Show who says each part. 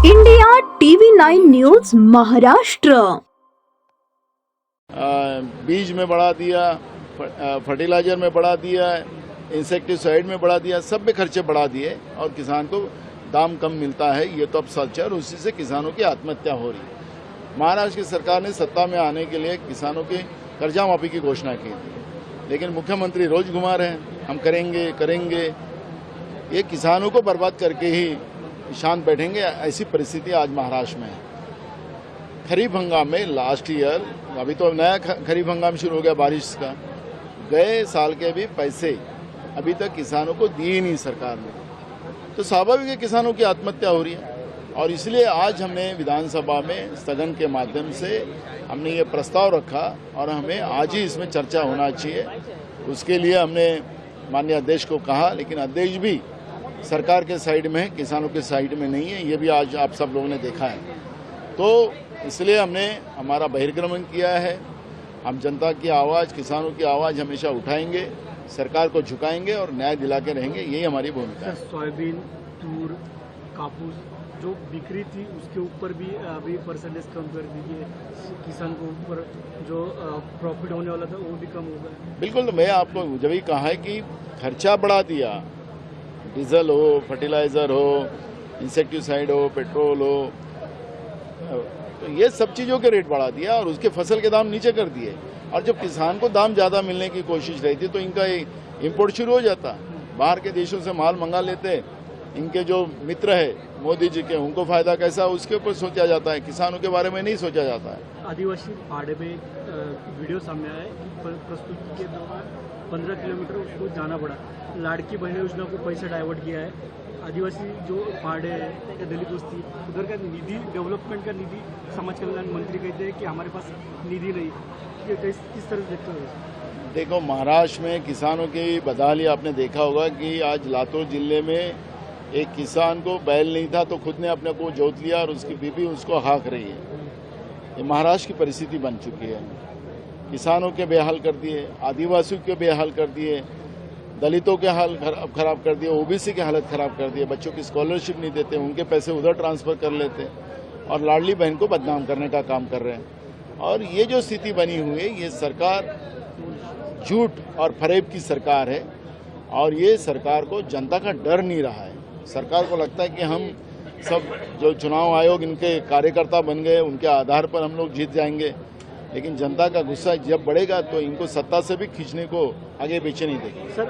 Speaker 1: India TV 9 news Maharashtra.
Speaker 2: बीज में बढ़ा दिया, फर्टिलाइजर में बढ़ा दिया, इंसेक्टिसाइड में बढ़ा दिया, सब में खर्चे बढ़ा दिए और किसान को दाम कम मिलता है। ये तो अब सच है और उसी से किसानों की आत्महत्या हो रही है। महाराष्ट्र की सरकार ने सत्ता में आने के लिए किसानों की कर्जा माफी की घोषणा की थी, लेकिन मुख्यमंत्री रोज घुमा रहे हैं, हम करेंगे करेंगे। ये किसानों को बर्बाद करके ही शांत बैठेंगे, ऐसी परिस्थिति आज महाराष्ट्र में है। खरीफ हंगाम में लास्ट ईयर, अभी तो नया खरीफ हंगाम शुरू हो गया बारिश का, गए साल के भी पैसे अभी तक किसानों को दिए नहीं सरकार ने, तो स्वाभाविक है किसानों की आत्महत्या हो रही है। और इसलिए आज हमने विधानसभा में स्थगन के माध्यम से हमने ये प्रस्ताव रखा और हमें आज ही इसमें चर्चा होना चाहिए। उसके लिए हमने माननीय अध्यक्ष को कहा, लेकिन अध्यक्ष भी सरकार के साइड में है, किसानों के साइड में नहीं है। ये भी आज आप सब लोगों ने देखा है। तो इसलिए हमने हमारा बहिर्गमन किया है। हम जनता की आवाज़, किसानों की आवाज़ हमेशा उठाएंगे, सरकार को झुकाएंगे और न्याय दिला के रहेंगे, यही हमारी भूमिका है।
Speaker 3: सोयाबीन, तूर, कापूस जो बिक्री थी उसके ऊपर भी अभी परसेंटेज कम कर दीजिए। किसान को ऊपर जो प्रॉफिट होने वाला था वो भी कम होगा। बिल्कुल,
Speaker 2: तो मैं आपको जब ही कहा है कि खर्चा बढ़ा दिया, डीजल हो, फर्टिलाइज़र हो, इंसेक्टिसाइड हो, पेट्रोल हो, तो ये सब चीज़ों के रेट बढ़ा दिया और उसके फसल के दाम नीचे कर दिए। और जब किसान को दाम ज़्यादा मिलने की कोशिश रही थी तो इनका इंपोर्ट शुरू हो जाता, बाहर के देशों से माल मंगा लेते। इनके जो मित्र है मोदी जी के, उनको फायदा कैसा उसके ऊपर सोचा जाता है, किसानों के बारे में नहीं सोचा जाता है।
Speaker 3: आदिवासी पहाड़ में वीडियो सामने आया है कि प्रस्तुति के दौरान 15 किलोमीटर उसको जाना पड़ा। लाड़की बहन योजना को पैसा डाइवर्ट किया है। आदिवासी जो पहाड़ है, दलित बस्ती, उधर का निधि, डेवलपमेंट का निधि समाज कल्याण मंत्री कहते हैं कि हमारे पास निधि नहीं। ये किस तरह से देखते हो?
Speaker 2: देखो, महाराष्ट्र में किसानों की बदहाली आपने देखा होगा कि आज लातूर जिले में एक किसान को बैल नहीं था तो खुद ने अपने को जोत लिया और उसकी बीबी उसको हाँक रही है। ये महाराष्ट्र की परिस्थिति बन चुकी है। किसानों के बेहाल कर दिए, आदिवासियों के बेहाल कर दिए, दलितों के हाल खराब कर दिए, ओबीसी की हालत खराब कर दिए, बच्चों की स्कॉलरशिप नहीं देते, उनके पैसे उधर ट्रांसफर कर लेते और लाडली बहन को बदनाम करने का काम कर रहे हैं। और ये जो स्थिति बनी हुई है, ये सरकार झूठ और फरेब की सरकार है और ये सरकार को जनता का डर नहीं रहा है। सरकार को लगता है कि हम सब जो चुनाव आयोग इनके कार्यकर्ता बन गए, उनके आधार पर हम लोग जीत जाएंगे, लेकिन जनता का गुस्सा जब बढ़ेगा तो इनको सत्ता से भी खींचने को आगे पीछे नहीं देंगे।